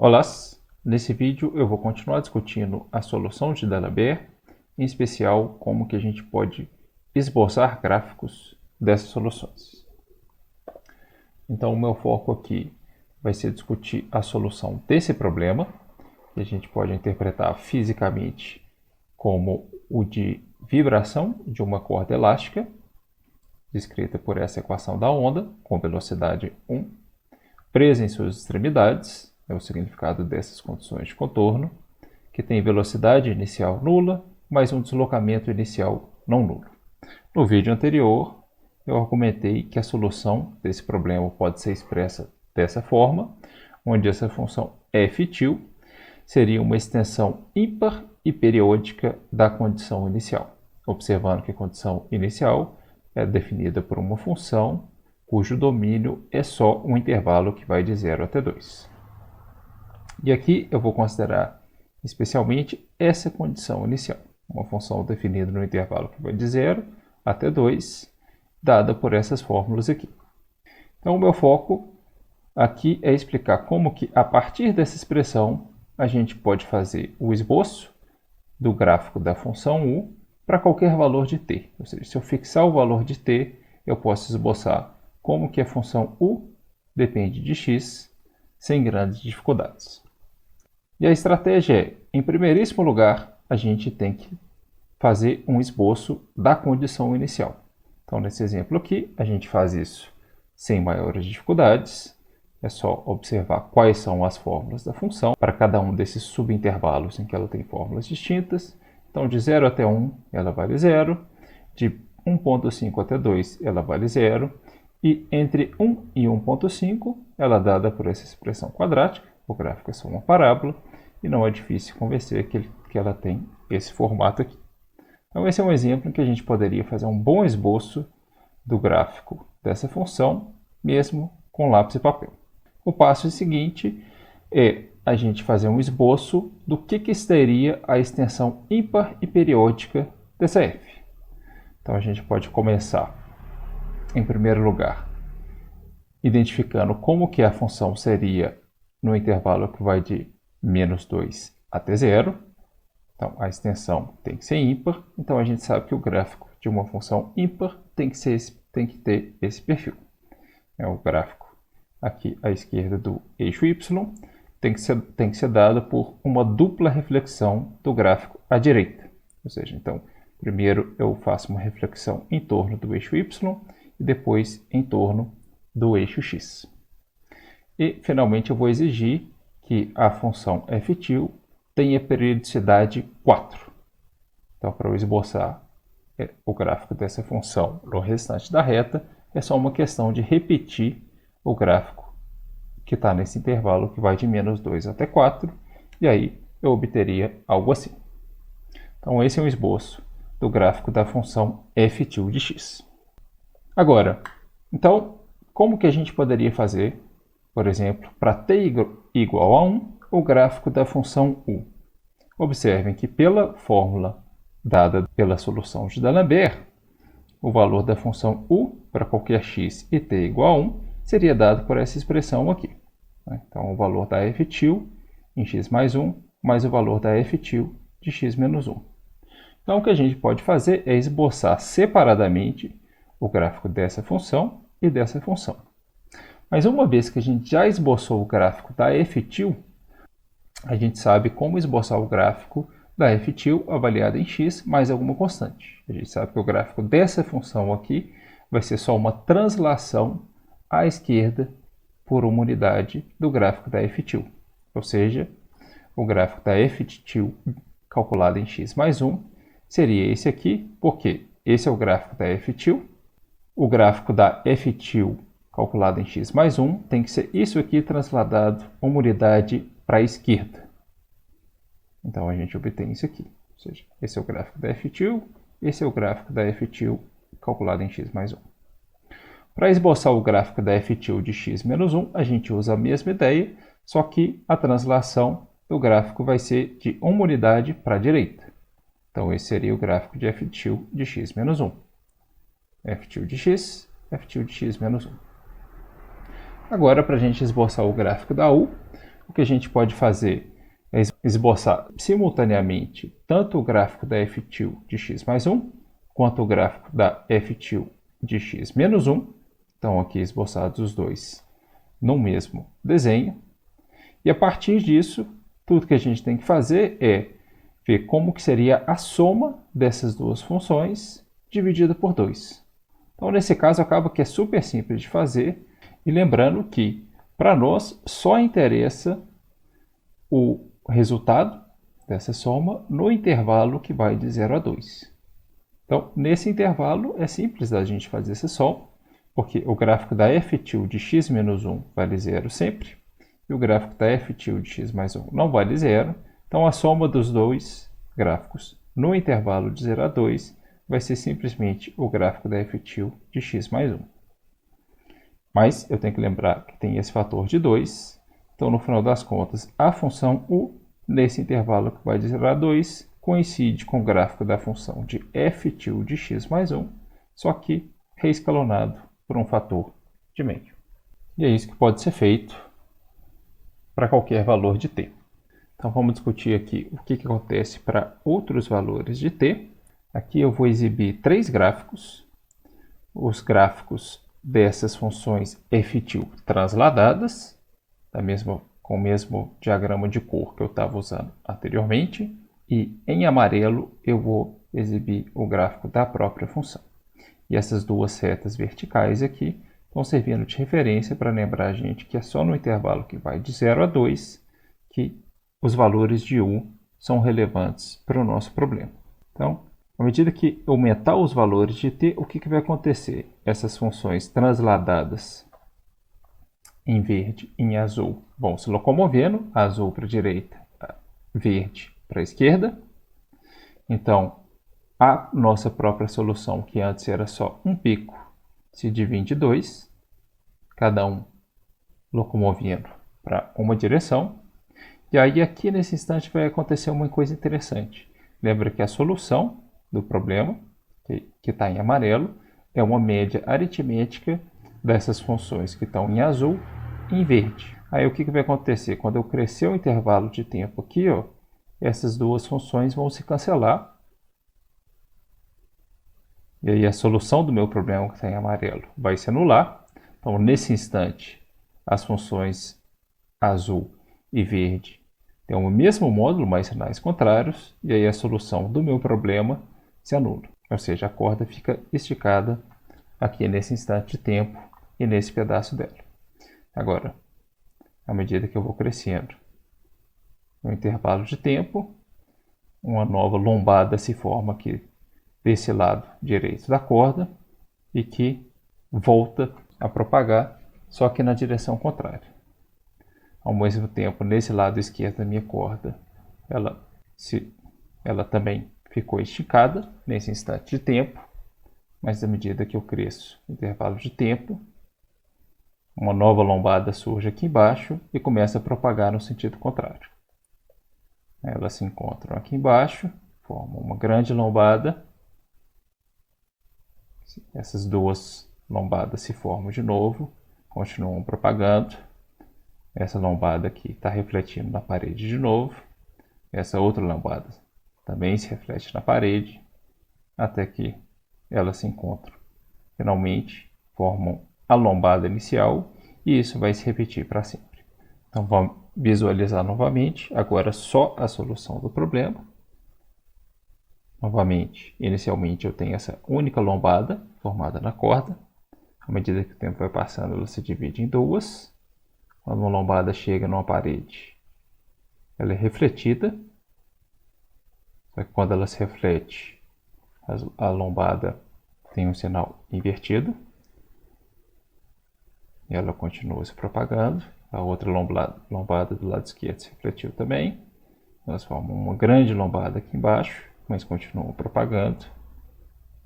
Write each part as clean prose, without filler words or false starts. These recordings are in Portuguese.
Olá, nesse vídeo eu vou continuar discutindo a solução de D'Alembert, em especial como que a gente pode esboçar gráficos dessas soluções. Então o meu foco aqui vai ser discutir a solução desse problema, que a gente pode interpretar fisicamente como o de vibração de uma corda elástica, descrita por essa equação da onda, com velocidade 1, presa em suas extremidades, é o significado dessas condições de contorno, que tem velocidade inicial nula, mais um deslocamento inicial não nulo. No vídeo anterior, eu argumentei que a solução desse problema pode ser expressa dessa forma, onde essa função f(t) seria uma extensão ímpar e periódica da condição inicial, observando que a condição inicial é definida por uma função cujo domínio é só um intervalo que vai de 0 até 2. E aqui eu vou considerar especialmente essa condição inicial, uma função definida no intervalo que vai de 0 até 2, dada por essas fórmulas aqui. Então o meu foco aqui é explicar como que a partir dessa expressão a gente pode fazer o esboço do gráfico da função u para qualquer valor de t. Ou seja, se eu fixar o valor de t, eu posso esboçar como que a função u depende de x sem grandes dificuldades. E a estratégia é, em primeiríssimo lugar, a gente tem que fazer um esboço da condição inicial. Então, nesse exemplo aqui, a gente faz isso sem maiores dificuldades. É só observar quais são as fórmulas da função para cada um desses subintervalos em que ela tem fórmulas distintas. Então, de 0 até 1, ela vale 0. De 1.5 até 2, ela vale 0. E entre 1 e 1.5, ela é dada por essa expressão quadrática. O gráfico é só uma parábola. E não é difícil convencer que ela tem esse formato aqui. Então, esse é um exemplo em que a gente poderia fazer um bom esboço do gráfico dessa função, mesmo com lápis e papel. O passo seguinte é a gente fazer um esboço do que seria a extensão ímpar e periódica dessa f. Então, a gente pode começar, em primeiro lugar, identificando como que a função seria no intervalo que vai de menos 2 até 0. Então, a extensão tem que ser ímpar. Então, a gente sabe que o gráfico de uma função ímpar tem que ter esse perfil. É o gráfico aqui à esquerda do eixo y tem que ser dado por uma dupla reflexão do gráfico à direita. Ou seja, então, primeiro eu faço uma reflexão em torno do eixo y e depois em torno do eixo x. E, finalmente, eu vou exigir que a função f(t) tenha periodicidade 4. Então, para eu esboçar o gráfico dessa função no restante da reta, é só uma questão de repetir o gráfico que está nesse intervalo que vai de menos 2 até 4, e aí eu obteria algo assim. Então, esse é um esboço do gráfico da função f(t) de x. Agora, então, como que a gente poderia fazer, por exemplo, para t igual a 1, o gráfico da função u? Observem que pela fórmula dada pela solução de D'Alembert, o valor da função u para qualquer x e t igual a 1 seria dado por essa expressão aqui. Então, o valor da f(t) em x mais 1, mais o valor da f(t) de x menos 1. Então, o que a gente pode fazer é esboçar separadamente o gráfico dessa função e dessa função. Mas uma vez que a gente já esboçou o gráfico da f(t), a gente sabe como esboçar o gráfico da f(t) avaliada em x mais alguma constante. A gente sabe que o gráfico dessa função aqui vai ser só uma translação à esquerda por uma unidade do gráfico da f(t). Ou seja, o gráfico da f(t) calculado em x mais 1 seria esse aqui, porque esse é o gráfico da f(t). O gráfico da f(t) calculado em x mais 1 tem que ser isso aqui transladado uma unidade para a esquerda. Então, a gente obtém isso aqui. Ou seja, esse é o gráfico da f(t), esse é o gráfico da f(t) calculado em x mais 1. Para esboçar o gráfico da f(t) de x menos 1, a gente usa a mesma ideia, só que a translação do gráfico vai ser de uma unidade para a direita. Então, esse seria o gráfico de f(t) de x menos 1. f(t) de x menos 1. Agora, para a gente esboçar o gráfico da u, o que a gente pode fazer é esboçar simultaneamente tanto o gráfico da f-til de x mais 1, quanto o gráfico da f-til de x menos 1. Então, aqui esboçados os dois no mesmo desenho. E a partir disso, tudo que a gente tem que fazer é ver como que seria a soma dessas duas funções dividida por 2. Então, nesse caso, acaba que é super simples de fazer. E lembrando que, para nós, só interessa o resultado dessa soma no intervalo que vai de 0 a 2. Então, nesse intervalo, é simples da gente fazer essa soma, porque o gráfico da f-til de x menos 1 vale 0 sempre, e o gráfico da f-til de x mais 1 não vale 0. Então, a soma dos dois gráficos no intervalo de 0 a 2 vai ser simplesmente o gráfico da f-til de x mais 1. Mas eu tenho que lembrar que tem esse fator de 2. Então, no final das contas, a função u, nesse intervalo que vai de 0 a 2, coincide com o gráfico da função de f-til de x mais 1, só que reescalonado por um fator de meio. E é isso que pode ser feito para qualquer valor de t. Então, vamos discutir aqui o que acontece para outros valores de t. Aqui eu vou exibir 3 gráficos. Os gráficos dessas funções f-til transladadas, com o mesmo diagrama de cor que eu estava usando anteriormente. E em amarelo eu vou exibir o gráfico da própria função. E essas duas setas verticais aqui estão servindo de referência para lembrar a gente que é só no intervalo que vai de 0 a 2 que os valores de u são relevantes para o nosso problema. Então, à medida que aumentar os valores de t, o que vai acontecer? Essas funções transladadas em verde e em azul vão se locomovendo, azul para a direita, verde para a esquerda. Então, a nossa própria solução, que antes era só um pico, se divide em 2, cada um locomovendo para uma direção. E aí, aqui nesse instante, vai acontecer uma coisa interessante. Lembra que a solução do problema, que está em amarelo, é uma média aritmética dessas funções que estão em azul e em verde. Aí, o que vai acontecer? Quando eu crescer o intervalo de tempo aqui, ó, essas duas funções vão se cancelar. E aí, a solução do meu problema, que está em amarelo, vai se anular. Então, nesse instante, as funções azul e verde têm o mesmo módulo, mas sinais contrários, e aí a solução do meu problema se anula. Ou seja, a corda fica esticada aqui nesse instante de tempo e nesse pedaço dela. Agora, à medida que eu vou crescendo no intervalo de tempo, uma nova lombada se forma aqui desse lado direito da corda e que volta a propagar, só que na direção contrária. Ao mesmo tempo, nesse lado esquerdo da minha corda, ela também ficou esticada nesse instante de tempo, mas à medida que eu cresço no intervalo de tempo, uma nova lombada surge aqui embaixo e começa a propagar no sentido contrário. Elas se encontram aqui embaixo, formam uma grande lombada. Essas duas lombadas se formam de novo, continuam propagando. Essa lombada aqui está refletindo na parede de novo. Essa outra lombada também se reflete na parede, até que elas se encontram. Finalmente, formam a lombada inicial e isso vai se repetir para sempre. Então, vamos visualizar novamente, agora só a solução do problema. Novamente, inicialmente eu tenho essa única lombada formada na corda. À medida que o tempo vai passando, ela se divide em duas. Quando uma lombada chega numa parede, ela é refletida. Só que quando ela se reflete, a lombada tem um sinal invertido. E ela continua se propagando. A outra lombada do lado esquerdo se refletiu também. Elas formam uma grande lombada aqui embaixo, mas continuam propagando.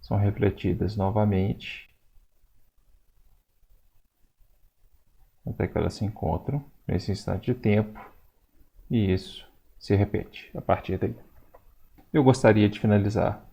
São refletidas novamente, até que elas se encontram nesse instante de tempo, e isso se repete a partir daí. Eu gostaria de finalizar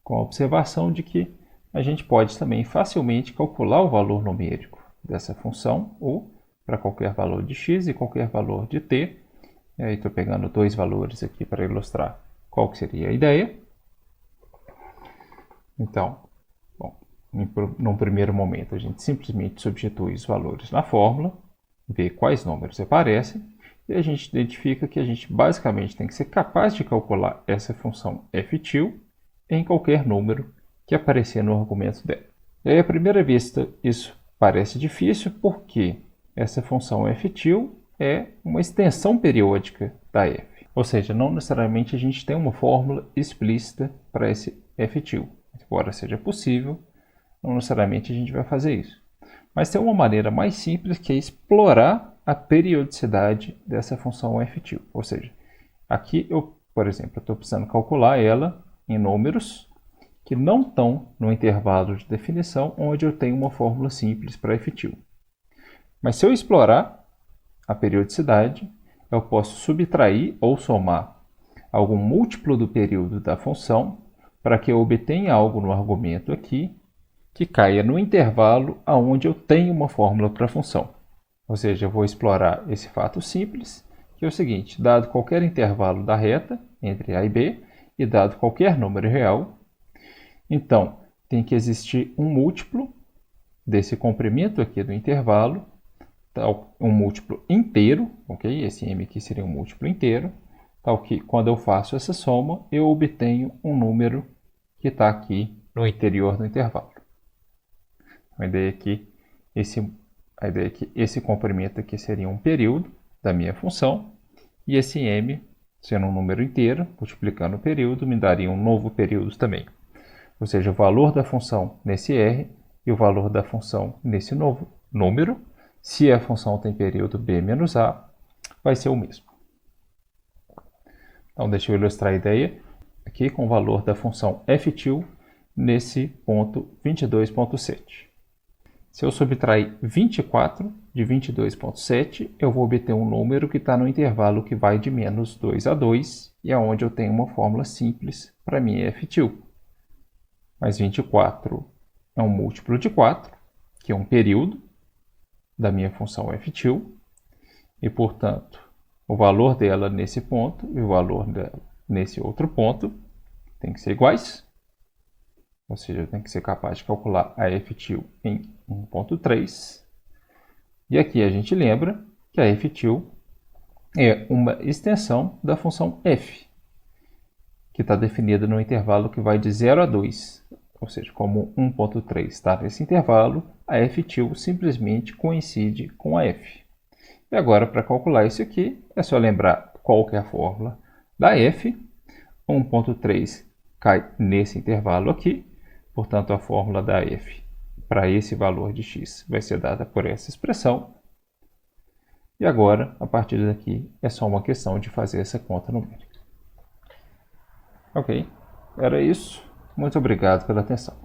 com a observação de que a gente pode também facilmente calcular o valor numérico dessa função, ou para qualquer valor de x e qualquer valor de t, E aí estou pegando dois valores aqui para ilustrar qual que seria a ideia. Então, bom, num primeiro momento a gente simplesmente substitui os valores na fórmula, vê quais números aparecem, e a gente identifica que a gente basicamente tem que ser capaz de calcular essa função f(til) em qualquer número que aparecer no argumento dela. E aí, à primeira vista, isso parece difícil porque essa função f(til) é uma extensão periódica da f. Ou seja, não necessariamente a gente tem uma fórmula explícita para esse f(til). Embora seja possível, não necessariamente a gente vai fazer isso. Mas tem uma maneira mais simples que é explorar a periodicidade dessa função f(til). Ou seja, aqui eu, por exemplo, estou precisando calcular ela em números que não estão no intervalo de definição onde eu tenho uma fórmula simples para f(til). Mas se eu explorar a periodicidade, eu posso subtrair ou somar algum múltiplo do período da função para que eu obtenha algo no argumento aqui que caia no intervalo onde eu tenho uma fórmula para a função. Ou seja, eu vou explorar esse fato simples, que é o seguinte: dado qualquer intervalo da reta entre A e B e dado qualquer número real, então tem que existir um múltiplo desse comprimento aqui do intervalo, um múltiplo inteiro, ok? Esse m aqui seria um múltiplo inteiro, tal que quando eu faço essa soma, eu obtenho um número que está aqui no interior do intervalo. A ideia é que esse comprimento aqui seria um período da minha função, e esse m, sendo um número inteiro, multiplicando o período, me daria um novo período também. Ou seja, o valor da função nesse r e o valor da função nesse novo número, se a função tem período b menos a, vai ser o mesmo. Então, deixa eu ilustrar a ideia aqui com o valor da função f(til) nesse ponto 22.7. Se eu subtrair 24 de 22.7, eu vou obter um número que está no intervalo que vai de menos 2 a 2, e é onde eu tenho uma fórmula simples para minha f(til). Mas 24 é um múltiplo de 4, que é um período da minha função f(til), e, portanto, o valor dela nesse ponto e o valor dela nesse outro ponto tem que ser iguais. Ou seja, eu tenho que ser capaz de calcular a f(til) em 1.3. E aqui a gente lembra que a f(til) é uma extensão da função f, que está definida no intervalo que vai de 0 a 2. Ou seja, como 1.3 está nesse intervalo, a f(til) simplesmente coincide com a f. E agora, para calcular isso aqui, é só lembrar qual que é a fórmula da f. 1.3 cai nesse intervalo aqui, portanto, a fórmula da f para esse valor de x vai ser dada por essa expressão. E agora, a partir daqui, é só uma questão de fazer essa conta numérica. Ok, era isso. Muito obrigado pela atenção.